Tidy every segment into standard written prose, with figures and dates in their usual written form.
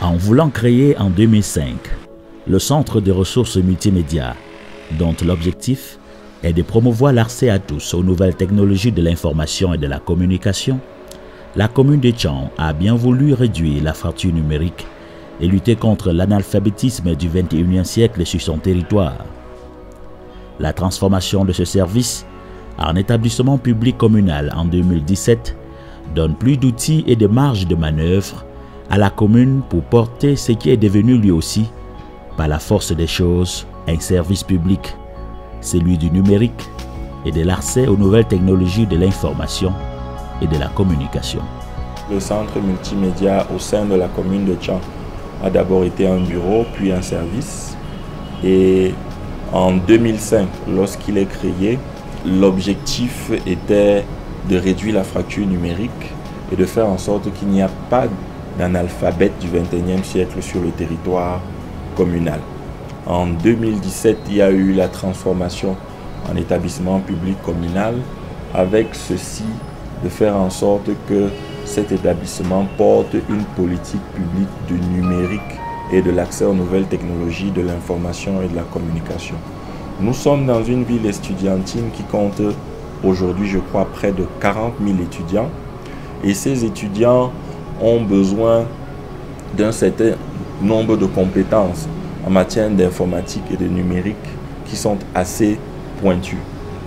En voulant créer en 2005 le Centre de ressources multimédia, dont l'objectif est de promouvoir l'accès à tous aux nouvelles technologies de l'information et de la communication, la commune de Tchang a bien voulu réduire la fracture numérique et lutter contre l'analphabétisme du XXIe siècle sur son territoire. La transformation de ce service en établissement public communal en 2017 donne plus d'outils et de marges de manœuvre à la commune pour porter ce qui est devenu lui aussi, par la force des choses, un service public, celui du numérique et de l'accès aux nouvelles technologies de l'information et de la communication. Le centre multimédia au sein de la commune de Tchang a d'abord été un bureau, puis un service. Et en 2005, lorsqu'il est créé, l'objectif était de réduire la fracture numérique et de faire en sorte qu'il n'y a pas d'analphabète du XXIe siècle sur le territoire communal. En 2017, il y a eu la transformation en établissement public communal avec ceci de faire en sorte que cet établissement porte une politique publique du numérique et de l'accès aux nouvelles technologies de l'information et de la communication. Nous sommes dans une ville estudiantine qui compte aujourd'hui, je crois, près de 40 000 étudiants. Et ces étudiants ont besoin d'un certain nombre de compétences en matière d'informatique et de numérique qui sont assez pointues.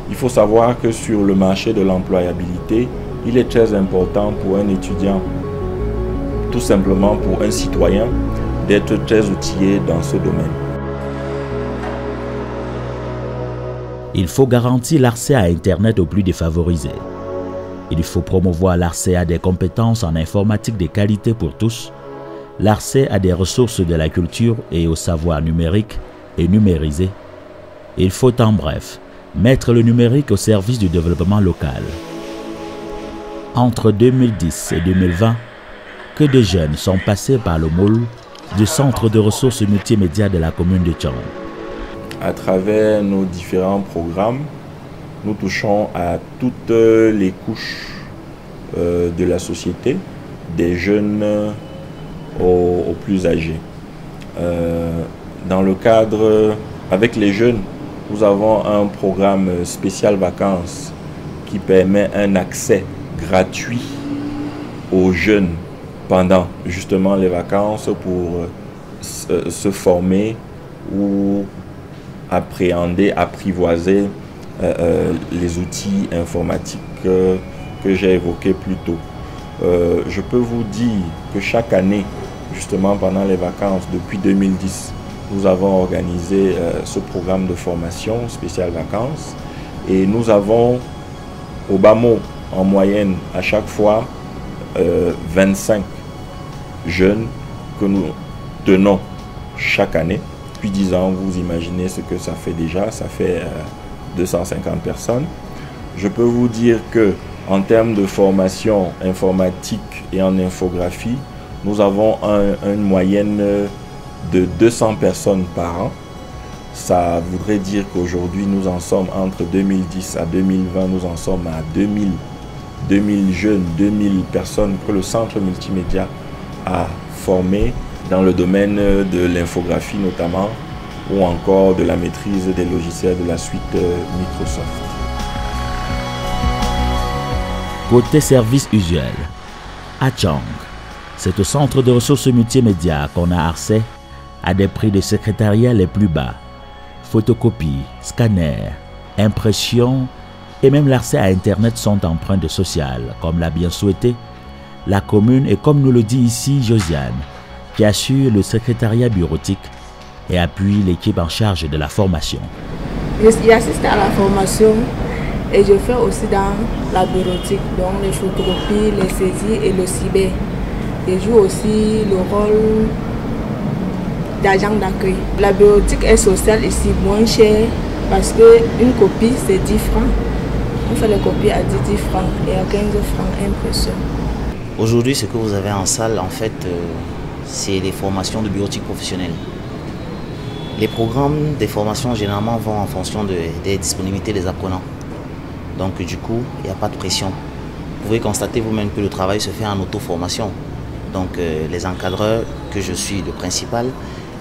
Il faut savoir que sur le marché de l'employabilité, il est très important pour un étudiant, tout simplement pour un citoyen, d'être très outillé dans ce domaine. Il faut garantir l'accès à Internet aux plus défavorisés. Il faut promouvoir l'accès à des compétences en informatique de qualité pour tous, l'accès à des ressources de la culture et au savoir numérique et numérisé. Il faut en bref mettre le numérique au service du développement local. Entre 2010 et 2020, que de jeunes sont passés par le moule du Centre de ressources multimédia de la commune de Tchang. À travers nos différents programmes, nous touchons à toutes les couches de la société, des jeunes aux plus âgés. Dans le cadre, avec les jeunes, nous avons un programme spécial vacances qui permet un accès gratuit aux jeunes pendant justement les vacances pour se former ou appréhender, apprivoiser les outils informatiques que j'ai évoqués plus tôt. Je peux vous dire que chaque année, justement pendant les vacances, depuis 2010, nous avons organisé ce programme de formation spécial vacances et nous avons au bas mot en moyenne à chaque fois 25 jeunes que nous tenons chaque année. Depuis 10 ans, vous imaginez ce que ça fait déjà, ça fait 250 personnes. Je peux vous dire que en termes de formation informatique et en infographie, nous avons une moyenne de 200 personnes par an. Ça voudrait dire qu'aujourd'hui, nous en sommes entre 2010 à 2020, nous en sommes à 2000 jeunes, 2000 personnes que le centre multimédia a formé dans le domaine de l'infographie notamment, ou encore de la maîtrise des logiciels de la suite Microsoft. Côté service usuel, à Tchang, c'est au centre de ressources multimédia qu'on a accès à des prix de secrétariat les plus bas, photocopie, scanner, impression et même l'accès à Internet sont empreintes sociales, comme l'a bien souhaité la commune et comme nous le dit ici Josiane, qui assure le secrétariat bureautique et appuie l'équipe en charge de la formation. J'assiste à la formation et je fais aussi dans la bureautique, donc les photocopies, les saisies et le cyber. Je joue aussi le rôle d'agent d'accueil. La bureautique est sociale ici, moins chère parce qu'une copie c'est 10 francs. On fait les copies à 10 francs et à 15 francs impression. Aujourd'hui, ce que vous avez en salle, en fait, c'est les formations de bureautique professionnelle. Les programmes des formations généralement vont en fonction des disponibilités des apprenants. Donc du coup, il n'y a pas de pression. Vous pouvez constater vous-même que le travail se fait en auto-formation. Donc les encadreurs que je suis, le principal,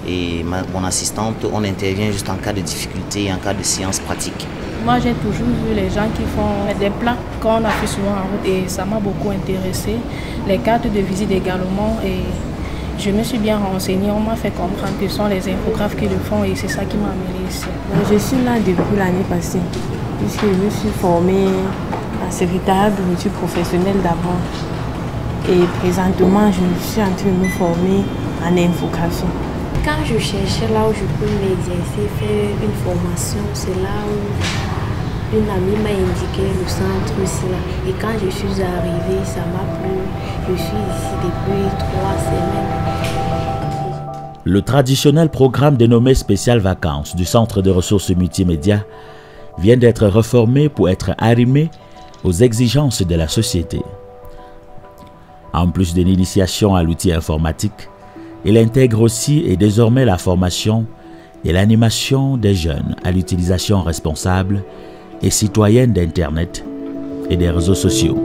et mon assistante, on intervient juste en cas de difficulté, en cas de séance pratique. Moi, j'ai toujours vu les gens qui font des plans qu'on a fait souvent en route et ça m'a beaucoup intéressé. Les cartes de visite également, et je me suis bien renseignée. On m'a fait comprendre que ce sont les infographes qui le font et c'est ça qui m'a amenée ici. Je suis là depuis l'année passée, puisque je me suis formée en secrétariat bureautique professionnel d'abord. Et présentement, je suis en train de me former en infographie. Quand je cherchais là où je peux m'exercer, faire une formation, c'est là où une amie m'a indiqué le centre ici là. Et quand je suis arrivée, ça m'a plu. Je suis ici depuis 3 semaines. Le traditionnel programme dénommé Spécial Vacances du Centre de ressources multimédia vient d'être reformé pour être arrimé aux exigences de la société. En plus de l'initiation à l'outil informatique, il intègre aussi et désormais la formation et l'animation des jeunes à l'utilisation responsable et citoyenne d'Internet et des réseaux sociaux.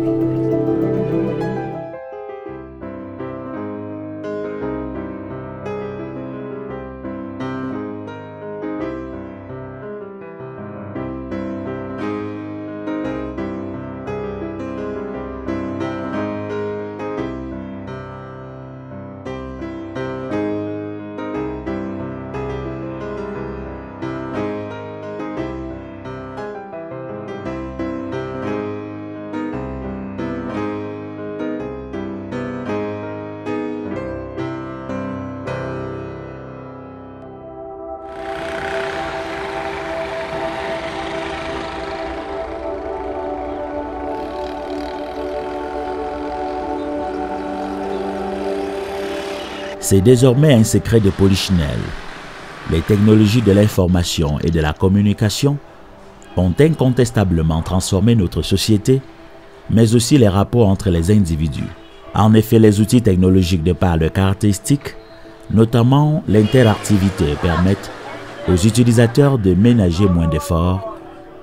C'est désormais un secret de polichinelle. Les technologies de l'information et de la communication ont incontestablement transformé notre société, mais aussi les rapports entre les individus. En effet, les outils technologiques de par leurs caractéristiques, notamment l'interactivité, permettent aux utilisateurs de ménager moins d'efforts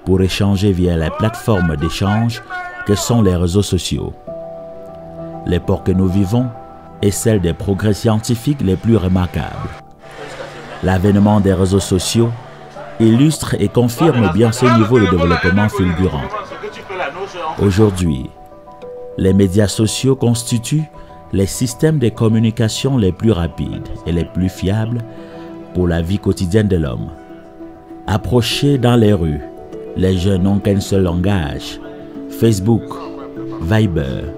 pour échanger via les plateformes d'échange que sont les réseaux sociaux. L'époque que nous vivons est celle des progrès scientifiques les plus remarquables. L'avènement des réseaux sociaux illustre et confirme bien ce niveau de développement fulgurant. Aujourd'hui, les médias sociaux constituent les systèmes de communication les plus rapides et les plus fiables pour la vie quotidienne de l'homme. Approchés dans les rues, les jeunes n'ont qu'un seul langage: Facebook, Viber,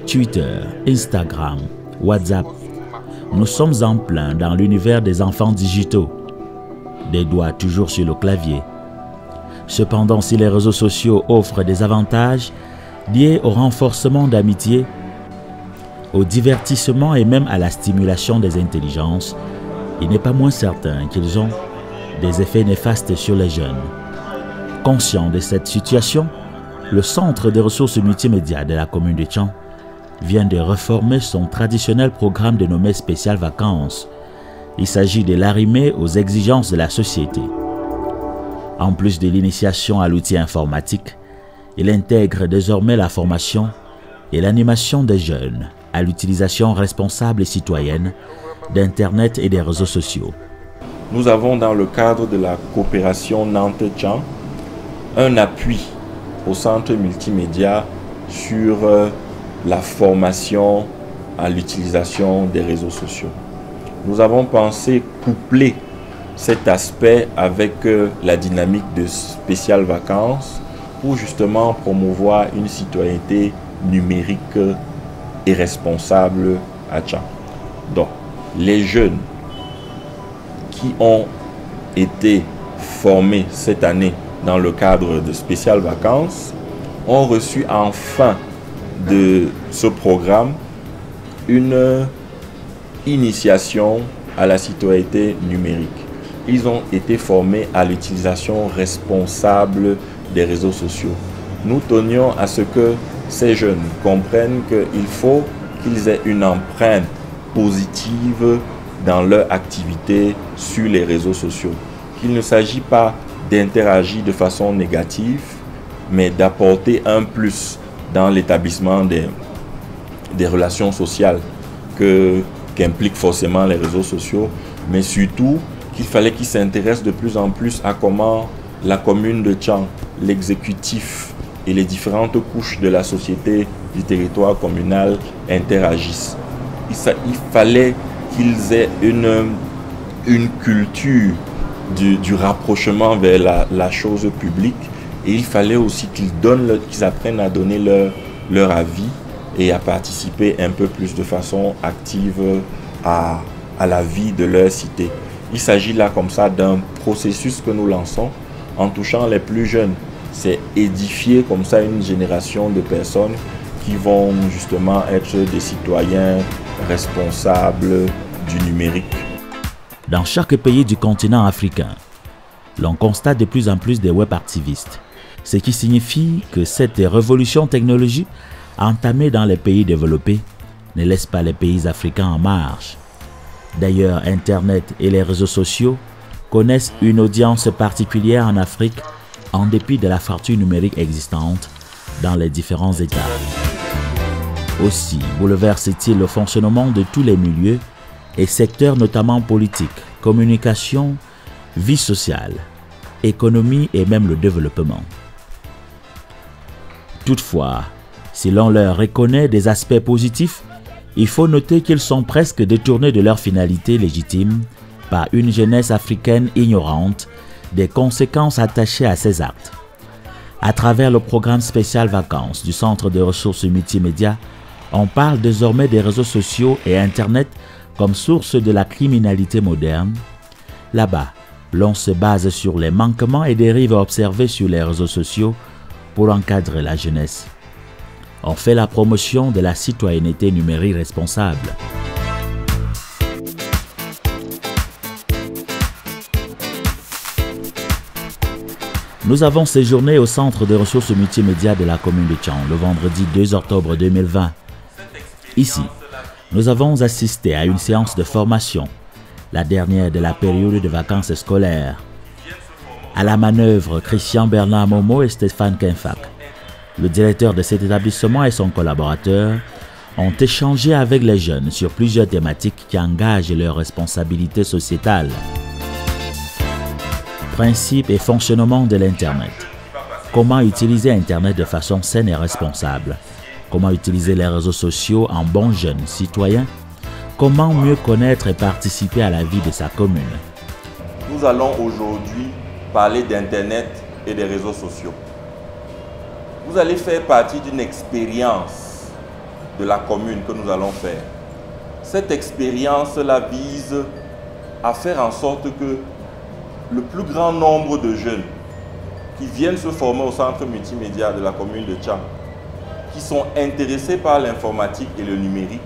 Twitter, Instagram, WhatsApp. Nous sommes en plein dans l'univers des enfants digitaux, des doigts toujours sur le clavier. Cependant, si les réseaux sociaux offrent des avantages liés au renforcement d'amitié, au divertissement et même à la stimulation des intelligences, il n'est pas moins certain qu'ils ont des effets néfastes sur les jeunes. Conscient de cette situation, le Centre de ressources multimédia de la commune de Tchang vient de reformer son traditionnel programme dénommé Spécial Vacances. Il s'agit de l'arrimer aux exigences de la société. En plus de l'initiation à l'outil informatique, il intègre désormais la formation et l'animation des jeunes à l'utilisation responsable et citoyenne d'Internet et des réseaux sociaux. Nous avons dans le cadre de la coopération Nantes-Tchang un appui au centre multimédia sur la formation à l'utilisation des réseaux sociaux. Nous avons pensé coupler cet aspect avec la dynamique de Spécial Vacances pour justement promouvoir une citoyenneté numérique et responsable à Tchang. Donc, les jeunes qui ont été formés cette année dans le cadre de Spécial Vacances ont reçu en fin de ce programme une initiation à la citoyenneté numérique. Ils ont été formés à l'utilisation responsable des réseaux sociaux. Nous tenions à ce que ces jeunes comprennent qu'il faut qu'ils aient une empreinte positive dans leur activité sur les réseaux sociaux. Qu'il ne s'agit pas d'interagir de façon négative, mais d'apporter un plus dans l'établissement des relations sociales. qu'impliquent forcément les réseaux sociaux, mais surtout qu'il fallait qu'ils s'intéressent de plus en plus à comment la commune de Tchang, l'exécutif et les différentes couches de la société du territoire communal interagissent. Il fallait qu'ils aient une culture du rapprochement vers la chose publique, et il fallait aussi qu'ils apprennent à donner leur avis et à participer un peu plus de façon active à la vie de leur cité. Il s'agit là comme ça d'un processus que nous lançons en touchant les plus jeunes. C'est édifier comme ça une génération de personnes qui vont justement être des citoyens responsables du numérique. Dans chaque pays du continent africain, l'on constate de plus en plus de web activistes, ce qui signifie que cette révolution technologique entamée dans les pays développés ne laisse pas les pays africains en marge. D'ailleurs, Internet et les réseaux sociaux connaissent une audience particulière en Afrique en dépit de la fracture numérique existante dans les différents États. Aussi bouleverse-t-il le fonctionnement de tous les milieux et secteurs, notamment politiques, communication, vie sociale, économie et même le développement. Toutefois, si l'on leur reconnaît des aspects positifs, il faut noter qu'ils sont presque détournés de leur finalité légitime par une jeunesse africaine ignorante des conséquences attachées à ces actes. À travers le programme spécial vacances du Centre de ressources multimédia, on parle désormais des réseaux sociaux et Internet comme source de la criminalité moderne. Là-bas, l'on se base sur les manquements et dérives observés sur les réseaux sociaux pour encadrer la jeunesse. On fait la promotion de la citoyenneté numérique responsable. Nous avons séjourné au Centre de ressources multimédia de la commune de Tchang le vendredi 2 octobre 2020. Ici, nous avons assisté à une séance de formation, la dernière de la période de vacances scolaires. À la manœuvre, Christian Bernard Momo et Stéphane Kenfak, le directeur de cet établissement et son collaborateur, ont échangé avec les jeunes sur plusieurs thématiques qui engagent leurs responsabilités sociétales. Principe et fonctionnement de l'Internet. Comment utiliser Internet de façon saine et responsable? Comment utiliser les réseaux sociaux en bons jeunes citoyens? Comment mieux connaître et participer à la vie de sa commune? Nous allons aujourd'hui parler d'Internet et des réseaux sociaux. Vous allez faire partie d'une expérience de la commune que nous allons faire. Cette expérience-là vise à faire en sorte que le plus grand nombre de jeunes qui viennent se former au centre multimédia de la commune de Tchang, qui sont intéressés par l'informatique et le numérique,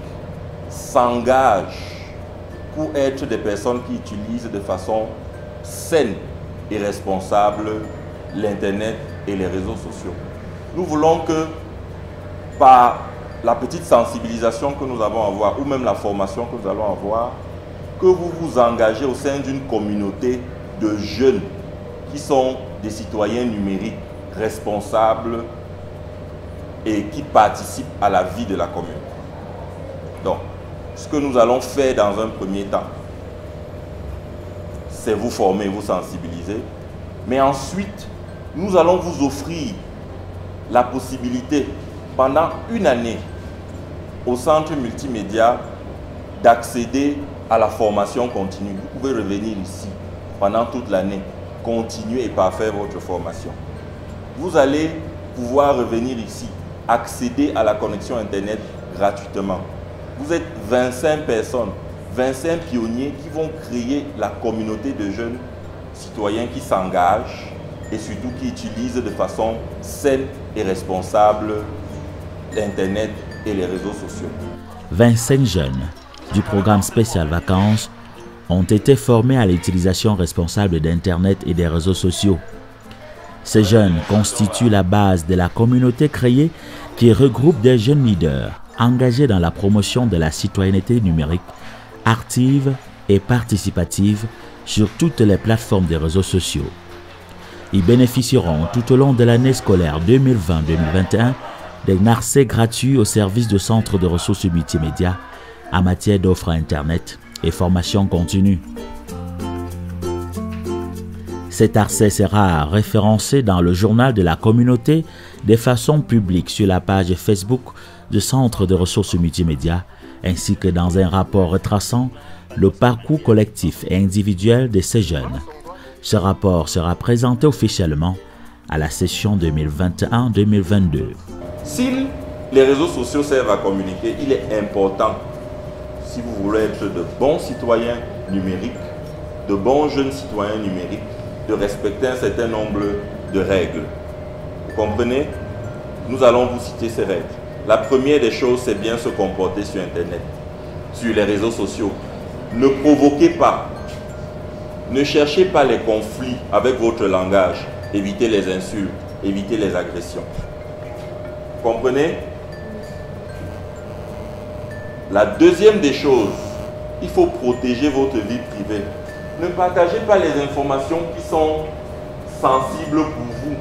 s'engagent pour être des personnes qui utilisent de façon saine et responsable l'Internet et les réseaux sociaux. Nous voulons que par la petite sensibilisation que nous allons avoir, ou même la formation que nous allons avoir, que vous vous engagez au sein d'une communauté de jeunes qui sont des citoyens numériques responsables et qui participent à la vie de la commune. Donc, ce que nous allons faire dans un premier temps, c'est vous former, vous sensibiliser, mais ensuite, nous allons vous offrir la possibilité, pendant une année, au centre multimédia, d'accéder à la formation continue. Vous pouvez revenir ici pendant toute l'année, continuer et parfaire votre formation. Vous allez pouvoir revenir ici, accéder à la connexion Internet gratuitement. Vous êtes 25 personnes, 25 pionniers qui vont créer la communauté de jeunes citoyens qui s'engagent et surtout qui utilisent de façon saine et responsable l'Internet et les réseaux sociaux. 25 jeunes du programme spécial vacances ont été formés à l'utilisation responsable d'Internet et des réseaux sociaux. Ces jeunes constituent la base de la communauté créée qui regroupe des jeunes leaders engagés dans la promotion de la citoyenneté numérique, active et participative sur toutes les plateformes des réseaux sociaux. Ils bénéficieront tout au long de l'année scolaire 2020-2021 d'un accès gratuit au service de centres de ressources multimédia en matière d'offres Internet et formation continue. Cet accès sera référencé dans le journal de la communauté de façon publique sur la page Facebook du Centre de ressources multimédia, ainsi que dans un rapport retraçant le parcours collectif et individuel de ces jeunes. Ce rapport sera présenté officiellement à la session 2021-2022. Si les réseaux sociaux servent à communiquer, il est important, si vous voulez être de bons citoyens numériques, de bons jeunes citoyens numériques, de respecter un certain nombre de règles. Vous comprenez? Nous allons vous citer ces règles. La première des choses, c'est bien se comporter sur Internet, sur les réseaux sociaux. Ne provoquez pas, ne cherchez pas les conflits avec votre langage. Évitez les insultes, évitez les agressions. Vous comprenez? La deuxième des choses, il faut protéger votre vie privée. Ne partagez pas les informations qui sont sensibles pour vous,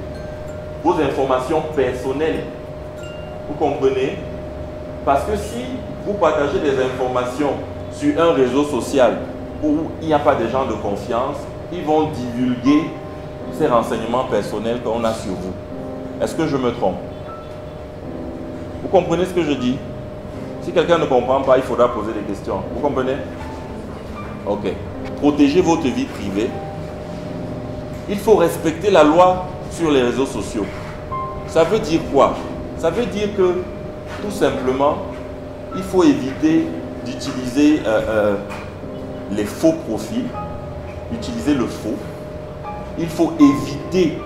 vos informations personnelles. Vous comprenez? Parce que si vous partagez des informations sur un réseau social où il n'y a pas de gens de confiance, ils vont divulguer ces renseignements personnels qu'on a sur vous. Est-ce que je me trompe? Vous comprenez ce que je dis? Si quelqu'un ne comprend pas, il faudra poser des questions. Vous comprenez? Ok. Protégez votre vie privée. Il faut respecter la loi sur les réseaux sociaux. Ça veut dire quoi? Ça veut dire que, tout simplement, il faut éviter d'utiliser les faux profils, utiliser le faux. Il faut éviter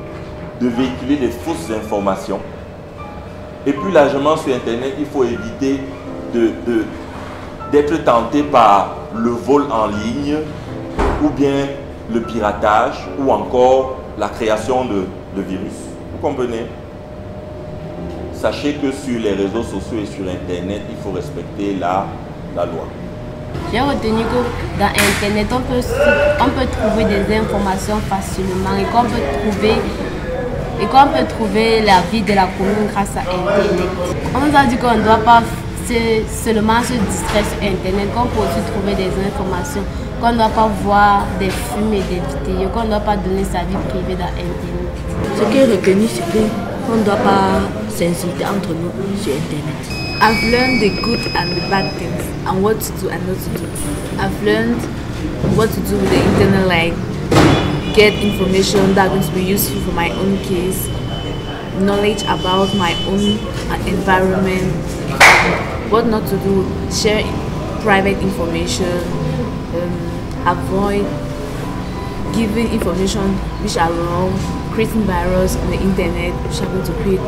de véhiculer des fausses informations. Et plus largement sur Internet, il faut éviter d'être tenté par le vol en ligne ou bien le piratage ou encore la création de virus. Vous comprenez? Sachez que sur les réseaux sociaux et sur Internet, il faut respecter la loi. J'ai retenu que dans Internet, on peut trouver des informations facilement et qu'on peut trouver la vie de la commune grâce à Internet. On nous a dit qu'on ne doit pas seulement se distraire sur Internet, qu'on peut aussi trouver des informations, qu'on ne doit pas voir des films et des vidéos, qu'on ne doit pas donner sa vie privée dans Internet. Ce qui est retenu, c'est qu'on ne doit pas s'insulter entre nous sur Internet. I've learned the good and the bad things and what to do and not to do. I've learned what to do with the internet, like get information that is going to be useful for my own case, knowledge about my own environment, what not to do, share private information, avoid giving information which are wrong, creating virus on the internet which are going to create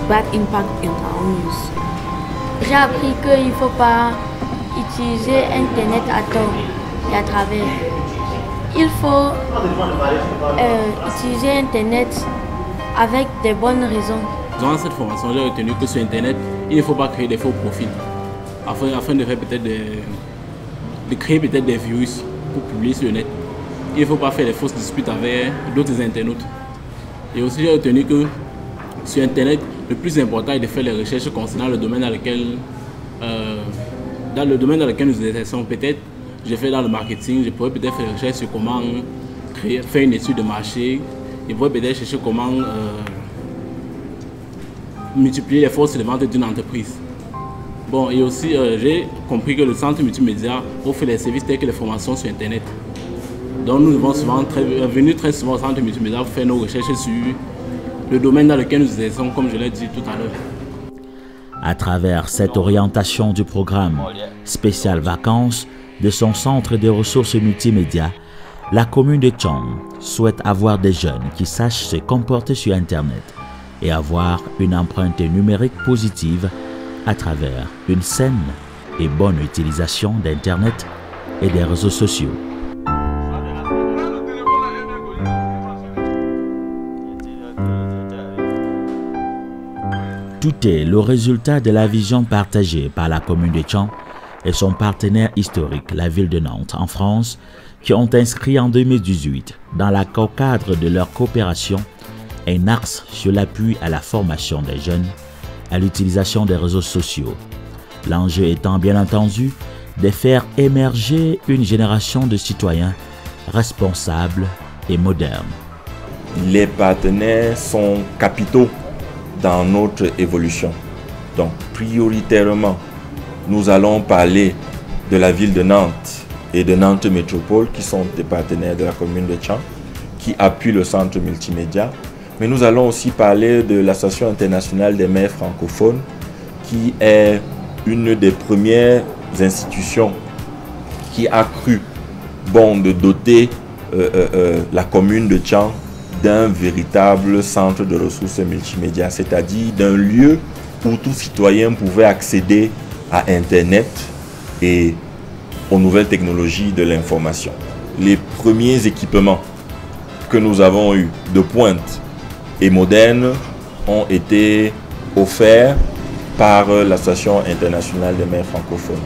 bad impact in our own use. J'ai appris qu'il ne faut pas utiliser Internet à tort et à travers. Il faut utiliser Internet avec des bonnes raisons. Dans cette formation, j'ai retenu que sur Internet, il ne faut pas créer des faux profils afin de faire peut-être de créer peut-être des virus pour publier sur le net. Il ne faut pas faire des fausses disputes avec d'autres internautes. Et aussi, j'ai retenu que sur Internet, le plus important est de faire les recherches concernant le domaine dans lequel nous exerçons. Peut-être, j'ai fait dans le marketing, je pourrais peut-être faire des recherches sur comment faire une étude de marché. Je pourrais peut-être chercher comment multiplier les forces de vente d'une entreprise. Bon, et aussi, j'ai compris que le centre multimédia offre des services tels que les formations sur Internet. Donc, nous devons venir très souvent au centre multimédia pour faire nos recherches sur le domaine dans lequel nous exerçons, comme je l'ai dit tout à l'heure. À travers cette orientation du programme spécial vacances de son centre de ressources multimédia, la commune de Tchon souhaite avoir des jeunes qui sachent se comporter sur Internet et avoir une empreinte numérique positive à travers une saine et bonne utilisation d'Internet et des réseaux sociaux. Tout est le résultat de la vision partagée par la commune de Tchon et son partenaire historique, la ville de Nantes, en France, qui ont inscrit en 2018, dans le cadre de leur coopération, un axe sur l'appui à la formation des jeunes, à l'utilisation des réseaux sociaux. L'enjeu étant bien entendu de faire émerger une génération de citoyens responsables et modernes. Les partenaires sont capitaux dans notre évolution. Donc, prioritairement, nous allons parler de la ville de Nantes et de Nantes Métropole, qui sont des partenaires de la commune de Tchang, qui appuient le centre multimédia. Mais nous allons aussi parler de l'Association internationale des maires francophones, qui est une des premières institutions qui a cru bon de doter la commune de Tchang d'un véritable centre de ressources multimédia, c'est-à-dire d'un lieu où tout citoyen pouvait accéder à Internet et aux nouvelles technologies de l'information. Les premiers équipements que nous avons eus de pointe et modernes ont été offerts par l'Association internationale des maires francophones.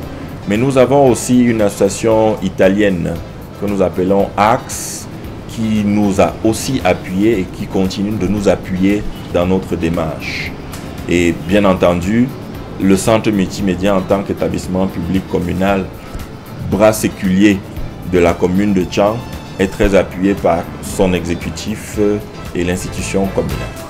Mais nous avons aussi une association italienne que nous appelons AXE, qui nous a aussi appuyés et qui continue de nous appuyer dans notre démarche. Et bien entendu, le centre multimédia en tant qu'établissement public communal, bras séculier de la commune de Tchang, est très appuyé par son exécutif et l'institution communale.